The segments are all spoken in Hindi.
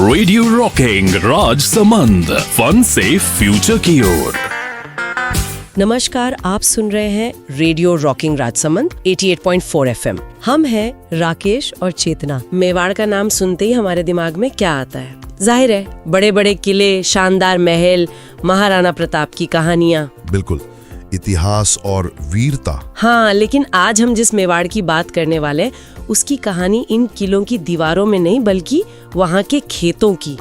रेडियो रॉकिंग राजसमंद, फन से फ्यूचर की ओर। नमस्कार, आप सुन रहे हैं रेडियो रॉकिंग राजसमंद 88.4 FM। हम हैं राकेश और चेतना। मेवाड़ का नाम सुनते ही हमारे दिमाग में क्या आता है? जाहिर है, बड़े बड़े किले, शानदार महल, महाराणा प्रताप की कहानियाँ। बिल्कुल, इतिहास और वीरता। हाँ, लेकिन आज हम जिस मेवाड़ की बात करने वाले हैं, उसकी कहानी इन किलों की दीवारों में नहीं बल्कि वहाँ के खेतों की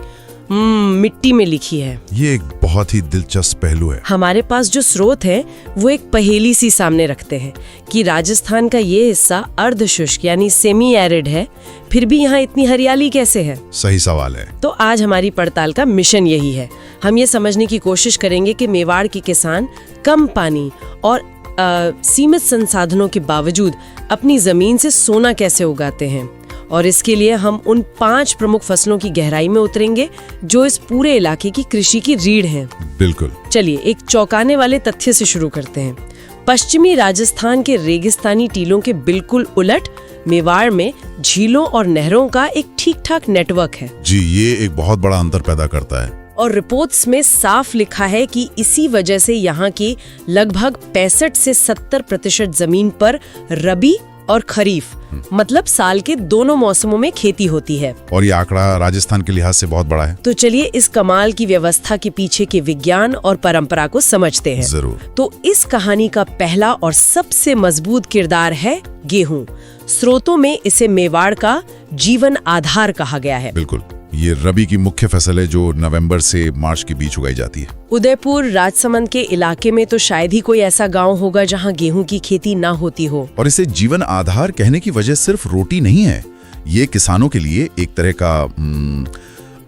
मिट्टी में लिखी है। ये एक बहुत ही दिलचस्प पहलू है। हमारे पास जो स्रोत है वो एक पहेली सी सामने रखते हैं कि राजस्थान का ये हिस्सा अर्धशुष्क यानी सेमी एरिड है, फिर भी यहाँ इतनी हरियाली कैसे है? सही सवाल है। तो आज हमारी पड़ताल का मिशन यही है। हम ये समझने की कोशिश करेंगे कि मेवाड़ के किसान कम पानी और सीमित संसाधनों के बावजूद अपनी जमीन से सोना कैसे उगाते हैं, और इसके लिए हम उन 5 प्रमुख फसलों की गहराई में उतरेंगे जो इस पूरे इलाके की कृषि की रीढ़ हैं। बिल्कुल। चलिए एक चौंकाने वाले तथ्य से शुरू करते हैं। पश्चिमी राजस्थान के रेगिस्तानी टीलों के बिल्कुल उलट मेवाड़ में झीलों और नहरों का एक ठीक-ठाक नेटवर्क है। जी, ये एक बहुत बड़ा अंतर पैदा करता है। और रिपोर्ट्स में साफ लिखा है कि इसी वजह से यहाँ की लगभग 65 से 70% जमीन पर रबी और खरीफ मतलब साल के दोनों मौसमों में खेती होती है। और ये आंकड़ा राजस्थान के लिहाज से बहुत बड़ा है। तो चलिए इस कमाल की व्यवस्था के पीछे के विज्ञान और परंपरा को समझते हैं। जरूर। तो इस कहानी का पहला और सबसे मजबूत किरदार है गेहूं। स्रोतों में इसे मेवाड़ का जीवन आधार कहा गया है। बिल्कुल, ये रबी की मुख्य फसल है जो नवंबर से मार्च के बीच उगाई जाती है। उदयपुर राजसमंद के इलाके में तो शायद ही कोई ऐसा गांव होगा जहां गेहूं की खेती ना होती हो। और इसे जीवन आधार कहने की वजह सिर्फ रोटी नहीं है, ये किसानों के लिए एक तरह का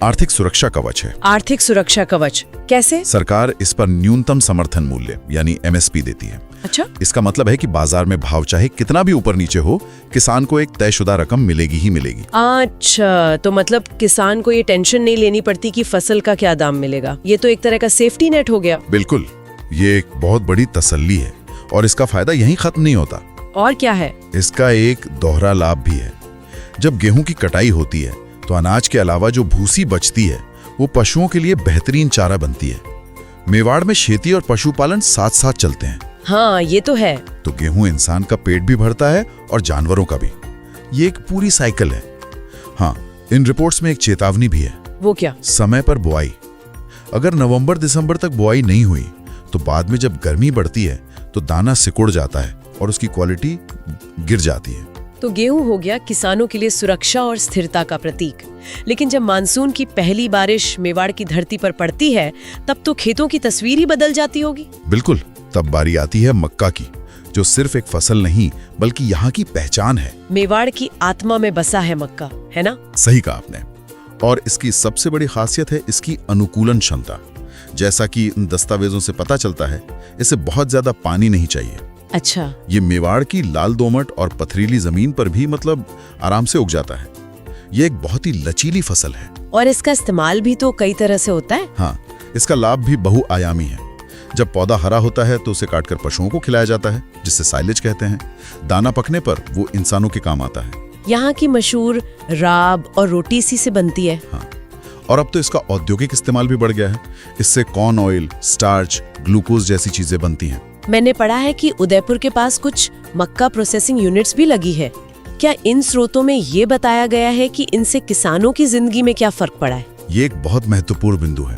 आर्थिक सुरक्षा कवच है। आर्थिक सुरक्षा कवच कैसे? सरकार इस पर न्यूनतम समर्थन मूल्य यानी MSP देती है। अच्छा, इसका मतलब है कि बाजार में भाव चाहे कितना भी ऊपर नीचे हो, किसान को एक तयशुदा रकम मिलेगी ही मिलेगी। अच्छा, तो मतलब किसान को ये टेंशन नहीं लेनी पड़ती कि फसल का क्या दाम मिलेगा। ये तो एक तरह का सेफ्टी नेट हो गया। बिल्कुल, ये एक बहुत बड़ी तसल्ली है। और इसका फायदा यहीं खत्म नहीं होता। और क्या है? इसका एक दोहरा लाभ भी है। जब गेहूं की कटाई होती है तो अनाज के अलावा जो भूसी बचती है वो पशुओं के लिए बेहतरीन चारा बनती है। मेवाड़ में खेती और पशुपालन साथ साथ चलते हैं। हाँ, ये तो है। तो गेहूं इंसान का पेट भी भरता है और जानवरों का भी। ये एक पूरी साइकिल है। हाँ, इन रिपोर्ट्स में एक चेतावनी भी है। वो क्या? समय पर बुआई। अगर नवंबर दिसंबर तक बुआई नहीं हुई तो बाद में जब गर्मी बढ़ती है तो दाना सिकुड़ जाता है और उसकी क्वालिटी गिर जाती है। तो गेहूं हो गया किसानों के लिए सुरक्षा और स्थिरता का प्रतीक। लेकिन जब मानसून की पहली बारिश मेवाड़ की धरती पर पड़ती है तब तो खेतों की तस्वीर ही बदल जाती होगी। बिल्कुल, तब बारी आती है मक्का की, जो सिर्फ एक फसल नहीं बल्कि यहाँ की पहचान है। मेवाड़ की आत्मा में बसा है मक्का, है ना? सही कहा आपने। और इसकी सबसे बड़ी खासियत है इसकी अनुकूलन क्षमता। जैसा कि इन दस्तावेजों से पता चलता है, इसे बहुत ज्यादा पानी नहीं चाहिए। अच्छा, ये मेवाड़ की लाल दोमट और पथरीली जमीन पर भी मतलब आराम से उग जाता है। ये एक बहुत ही लचीली फसल है। और इसका इस्तेमाल भी तो कई तरह से होता है। हाँ, इसका लाभ भी बहुआयामी है। जब पौधा हरा होता है तो उसे काटकर पशुओं को खिलाया जाता है, जिसे साइलेज कहते हैं। दाना पकने पर वो इंसानों के काम आता है। यहाँ की मशहूर राब और रोटी इसी से बनती है। हाँ, और अब तो इसका औद्योगिक इस्तेमाल भी बढ़ गया है। इससे कॉर्न ऑयल, स्टार्च, ग्लूकोज जैसी चीजें बनती हैं। मैंने पढ़ा है कि उदयपुर के पास कुछ मक्का प्रोसेसिंग यूनिट्स भी लगी है। क्या इन स्रोतों में ये बताया गया है कि इनसे किसानों की जिंदगी में क्या फर्क पड़ा है? ये एक बहुत महत्वपूर्ण बिंदु है।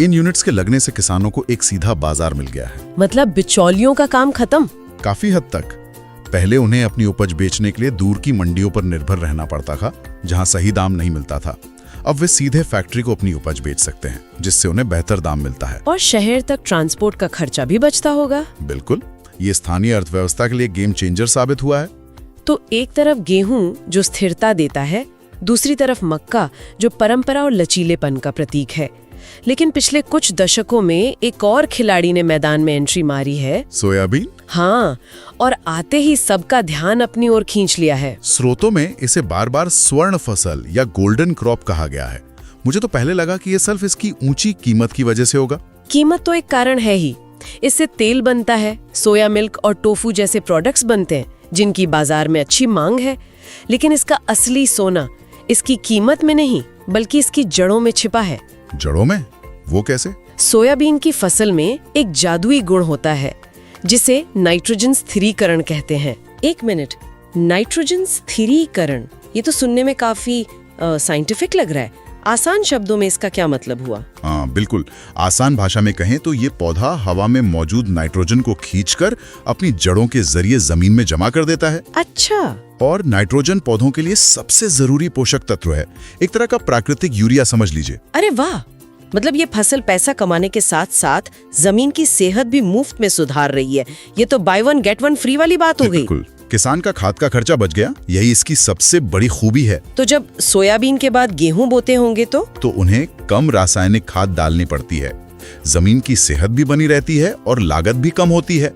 इन यूनिट्स के लगने से किसानों को एक सीधा बाजार मिल गया है। मतलब बिचौलियों का काम खत्म? काफी हद तक। पहले उन्हें अपनी उपज बेचने के लिए दूर की मंडियों पर निर्भर रहना पड़ता था, जहां सही दाम नहीं मिलता था। अब वे सीधे फैक्ट्री को अपनी उपज बेच सकते हैं, जिससे उन्हें बेहतर दाम मिलता है। और शहर तक ट्रांसपोर्ट का खर्चा भी बचता होगा। बिल्कुल, ये स्थानीय अर्थव्यवस्था के लिए गेम चेंजर साबित हुआ है। तो एक तरफ गेहूं जो स्थिरता देता है, दूसरी तरफ मक्का जो परंपरा और लचीलेपन का प्रतीक है। लेकिन पिछले कुछ दशकों में एक और खिलाड़ी ने मैदान में एंट्री मारी है। सोयाबीन। हाँ, और आते ही सबका ध्यान अपनी ओर खींच लिया है। स्रोतों में इसे बार बार स्वर्ण फसल या गोल्डन क्रॉप कहा गया है। मुझे तो पहले लगा कि ये सिर्फ इसकी ऊंची कीमत की वजह से होगा। कीमत तो एक कारण है ही। इससे तेल बनता है, सोया मिल्क और टोफू जैसे प्रोडक्ट्स बनते हैं जिनकी बाजार में अच्छी मांग है। लेकिन इसका असली सोना इसकी कीमत में नहीं बल्कि इसकी जड़ों में छिपा है। जड़ों में? वो कैसे? सोयाबीन की फसल में एक जादुई गुण होता है जिसे नाइट्रोजन स्थिरीकरण कहते हैं। एक मिनट, नाइट्रोजन स्थिरीकरण, ये तो सुनने में काफी साइंटिफिक लग रहा है। आसान शब्दों में इसका क्या मतलब हुआ? हाँ बिल्कुल, आसान भाषा में कहें तो ये पौधा हवा में मौजूद नाइट्रोजन को खींचकर अपनी जड़ों के जरिए जमीन में जमा कर देता है। अच्छा। और नाइट्रोजन पौधों के लिए सबसे जरूरी पोषक तत्व है, एक तरह का प्राकृतिक यूरिया समझ लीजिए। अरे वाह, मतलब ये फसल पैसा कमाने के साथ साथ जमीन की सेहत भी मुफ्त में सुधार रही है। ये तो by one get one free वाली बात हो गई। बिल्कुल, किसान का खाद का खर्चा बच गया, यही इसकी सबसे बड़ी खूबी है। तो जब सोयाबीन के बाद गेहूं बोते होंगे तो उन्हें कम रासायनिक खाद डालनी पड़ती है, जमीन की सेहत भी बनी रहती है और लागत भी कम होती है।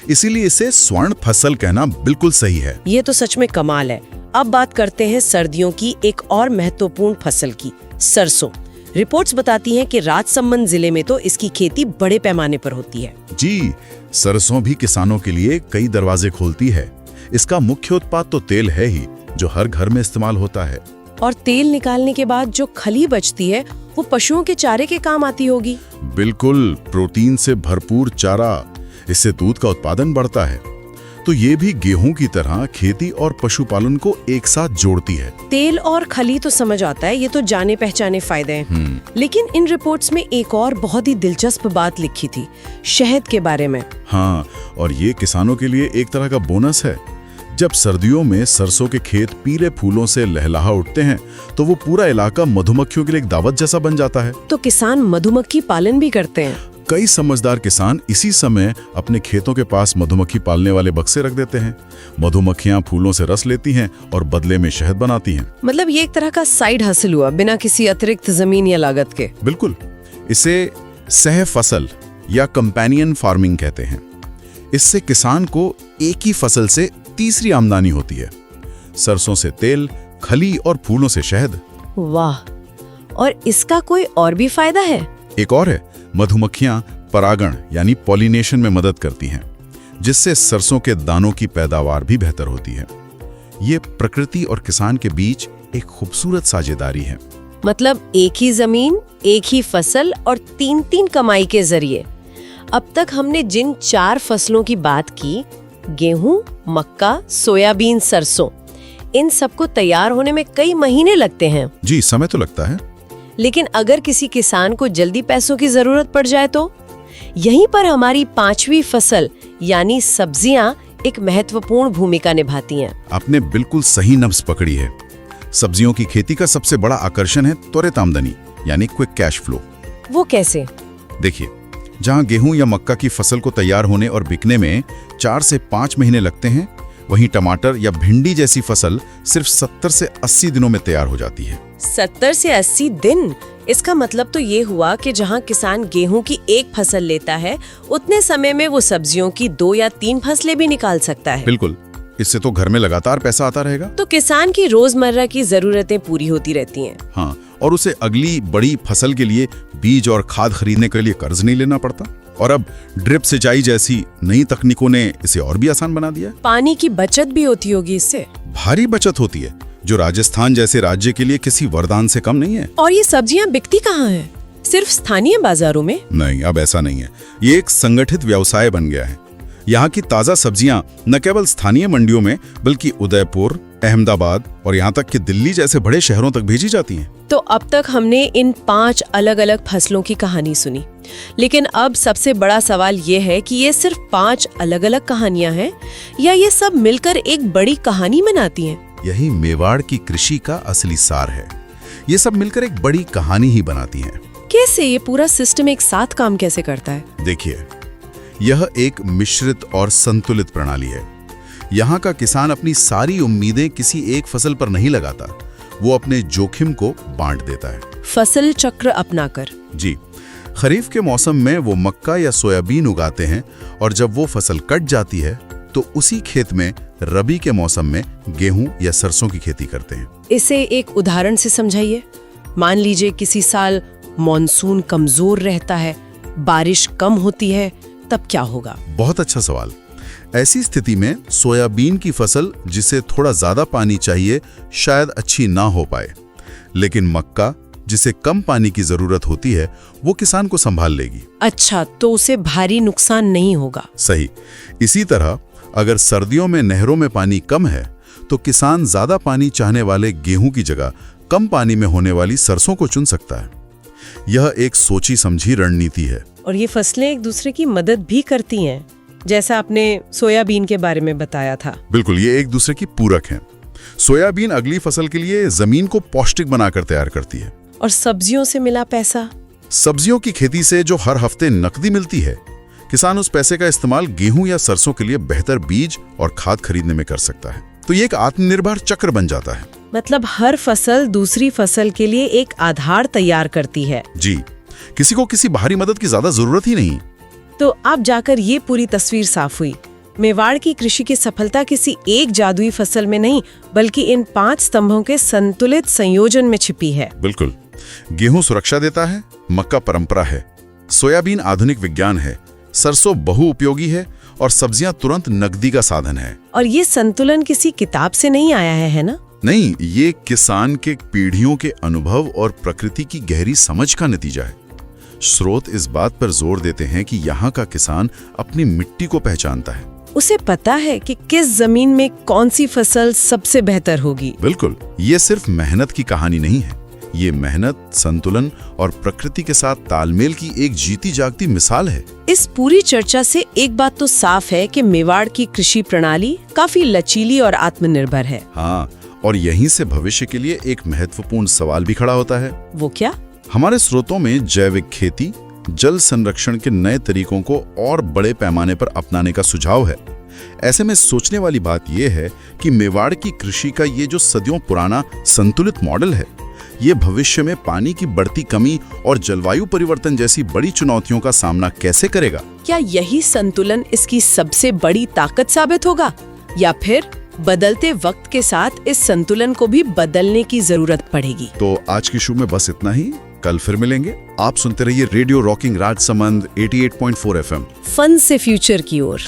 इसीलिए इसे स्वर्ण फसल कहना बिल्कुल सही है। ये तो सच में कमाल है। अब बात करते हैं सर्दियों की एक और महत्वपूर्ण फसल की, सरसों। रिपोर्ट्स बताती हैं कि राजसमंद जिले में तो इसकी खेती बड़े पैमाने पर होती है। जी, सरसों भी किसानों के लिए कई दरवाजे खोलती है। इसका मुख्य उत्पाद तो तेल है ही, जो हर घर में इस्तेमाल होता है। और तेल निकालने के बाद जो खली बचती है वो पशुओं के चारे के काम आती होगी। बिल्कुल, प्रोटीन से भरपूर चारा, इससे दूध का उत्पादन बढ़ता है। तो ये भी गेहूं की तरह खेती और पशुपालन को एक साथ जोड़ती है। तेल और खली तो समझ आता है, ये तो जाने पहचाने फायदे हैं। लेकिन इन रिपोर्ट्स में एक और बहुत ही दिलचस्प बात लिखी थी, शहद के बारे में। हाँ, और ये किसानों के लिए एक तरह का बोनस है। जब सर्दियों में सरसों के खेत पीले फूलों से लहलहा उठते हैं तो वो पूरा इलाका मधुमक्खियों के लिए एक दावत जैसा बन जाता है। तो किसान मधुमक्खी पालन भी करते हैं। कई समझदार किसान इसी समय अपने खेतों के पास मधुमक्खी पालने वाले बक्से रख देते हैं। मधुमक्खियां फूलों से रस लेती हैं और बदले में शहद बनाती हैं। मतलब ये एक तरह का साइड हासिल हुआ, बिना किसी अतिरिक्त जमीन या लागत के। बिल्कुल, इसे सह फसल या कंपेनियन फार्मिंग कहते हैं। इससे किसान को एक ही फसल से तीसरी आमदनी होती है, सरसों से तेल, खली और फूलों से शहद। वाह, और इसका कोई और भी फायदा है? एक और है, मधुमक्खियां परागण यानी पॉलिनेशन में मदद करती हैं, जिससे सरसों के दानों की पैदावार भी बेहतर होती है। ये प्रकृति और किसान के बीच एक खूबसूरत साझेदारी है। मतलब एक ही जमीन, एक ही फसल और तीन तीन कमाई के जरिए। अब तक हमने जिन 4 फसलों की बात की, गेहूं, मक्का, सोयाबीन, सरसों, इन सबको तैयार होने में कई महीने लगते हैं। जी, समय तो लगता है। लेकिन अगर किसी किसान को जल्दी पैसों की जरूरत पड़ जाए तो यहीं पर हमारी 5वीं फसल यानी सब्जियां एक महत्वपूर्ण भूमिका निभाती हैं। आपने बिल्कुल सही नब्ज पकड़ी है। सब्जियों की खेती का सबसे बड़ा आकर्षण है त्वरित आमदनी यानी क्विक कैश फ्लो। वो कैसे? देखिए, जहां गेहूं या मक्का की फसल को तैयार होने और बिकने में 4 से 5 महीने लगते हैं, वहीं टमाटर या भिंडी जैसी फसल सिर्फ 70 से 80 दिनों में तैयार हो जाती है। 70 से 80 दिन? इसका मतलब तो ये हुआ कि जहां किसान गेहूं की एक फसल लेता है, उतने समय में वो सब्जियों की 2 या 3 फसलें भी निकाल सकता है। बिल्कुल, इससे तो घर में लगातार पैसा आता रहेगा। तो किसान की रोजमर्रा की जरूरतें पूरी होती रहती हैं। हाँ, और उसे अगली बड़ी फसल के लिए बीज और खाद खरीदने के लिए कर्ज नहीं लेना पड़ता। और अब ड्रिप सिंचाई जैसी नई तकनीकों ने इसे और भी आसान बना दिया। पानी की बचत भी होती होगी इससे। भारी बचत होती है, जो राजस्थान जैसे राज्य के लिए किसी वरदान से कम नहीं है। और ये सब्जियां बिकती कहाँ हैं? सिर्फ स्थानीय बाजारों में? नहीं, अब ऐसा नहीं है। ये एक संगठित व्यवसाय बन गया है। यहाँ की ताजा सब्जियां न केवल स्थानीय मंडियों में बल्कि उदयपुर, अहमदाबाद और यहाँ तक कि दिल्ली जैसे बड़े शहरों तक भेजी जाती हैं। तो अब तक हमने इन 5 अलग-अलग फसलों की कहानी सुनी, लेकिन अब सबसे बड़ा सवाल ये है कि ये सिर्फ 5 अलग-अलग कहानियां हैं या ये सब मिलकर एक बड़ी कहानी बनाती हैं? यही मेवाड़ की कृषि का असली सार है। ये सब मिलकर एक बड़ी कहानी ही बनाती हैं। कैसे? ये पूरा सिस्टम एक साथ काम कैसे करता है? देखिए, यह एक मिश्रित और संतुलित प्रणाली है। यहाँ का किसान अपनी सारी उम्मीदें किसी एक फसल पर नहीं लगाता, वो अपने जोखिम को बांट देता है। फसल चक्र अपनाकर। जी, खरीफ के मौसम में वो मक्का या सोयाबीन उगाते हैं और जब वो फसल कट जाती है तो उसी खेत में रबी के मौसम में गेहूं या सरसों की खेती करते हैं। इसे एक उदाहरण से समझाइए। मान लीजिए किसी साल मॉनसून कमजोर रहता है, बारिश कम होती है, तब क्या होगा? बहुत अच्छा सवाल। ऐसी स्थिति में सोयाबीन की फसल, जिसे थोड़ा ज्यादा पानी चाहिए, शायद अच्छी ना हो पाए, लेकिन मक्का जिसे कम पानी की जरूरत होती है वो किसान को संभाल लेगी। अच्छा, तो उसे भारी नुकसान नहीं होगा। सही। इसी तरह अगर सर्दियों में नहरों में पानी कम है तो किसान ज्यादा पानी चाहने वाले गेहूं की जगह कम पानी में होने वाली सरसों को चुन सकता है। यह एक सोची समझी रणनीति है। और ये फसलें एक दूसरे की मदद भी करती हैं, जैसा आपने सोयाबीन के बारे में बताया था। बिल्कुल, ये एक दूसरे की पूरक हैं। सोयाबीन अगली फसल के लिए जमीन को पौष्टिक बनाकर तैयार करती है। और सब्जियों से मिला पैसा? सब्जियों की खेती से जो हर हफ्ते नकदी मिलती है, किसान उस पैसे का इस्तेमाल गेहूं या सरसों के लिए बेहतर बीज और खाद खरीदने में कर सकता है। तो ये एक आत्मनिर्भर चक्र बन जाता है। मतलब हर फसल दूसरी फसल के लिए एक आधार तैयार करती है। जी, किसी को किसी बाहरी मदद की ज्यादा जरूरत ही नहीं। तो अब जाकर ये पूरी तस्वीर साफ हुई। मेवाड़ की कृषि की सफलता किसी एक जादुई फसल में नहीं, बल्कि इन 5 स्तंभों के संतुलित संयोजन में छिपी है। बिल्कुल। गेहूं सुरक्षा देता है, मक्का परंपरा है, सोयाबीन आधुनिक विज्ञान है, सरसों बहुउपयोगी है और सब्जियां तुरंत नकदी का साधन है। और ये संतुलन किसी किताब से नहीं आया है ना? नहीं, ये किसान के पीढ़ियों के अनुभव और प्रकृति की गहरी समझ का नतीजा है। स्रोत इस बात पर जोर देते हैं कि यहाँ का किसान अपनी मिट्टी को पहचानता है। उसे पता है कि किस जमीन में कौन सी फसल सबसे बेहतर होगी। बिल्कुल, ये सिर्फ मेहनत की कहानी नहीं है। ये मेहनत, संतुलन और प्रकृति के साथ तालमेल की एक जीती जागती मिसाल है। इस पूरी चर्चा से एक बात तो साफ है कि मेवाड़ की कृषि प्रणाली काफी लचीली और आत्मनिर्भर है। हाँ, और यहीं से भविष्य के लिए एक महत्वपूर्ण सवाल भी खड़ा होता है। वो क्या? हमारे स्रोतों में जैविक खेती, जल संरक्षण के नए तरीकों को और बड़े पैमाने पर अपनाने का सुझाव है। ऐसे में सोचने वाली बात यह है कि मेवाड़ की कृषि का ये जो सदियों पुराना संतुलित मॉडल है, ये भविष्य में पानी की बढ़ती कमी और जलवायु परिवर्तन जैसी बड़ी चुनौतियों का सामना कैसे करेगा? क्या यही संतुलन इसकी सबसे बड़ी ताकत साबित होगा, या फिर बदलते वक्त के साथ इस संतुलन को भी बदलने की जरूरत पड़ेगी? तो आज की शो में बस इतना ही। कल फिर मिलेंगे। आप सुनते रहिए radio rocking Rajsamand 88.4 FM। Fun से फ्यूचर की ओर।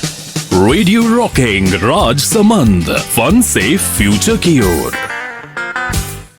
रेडियो रॉकिंग राजसमंद, फन से फ्यूचर की ओर।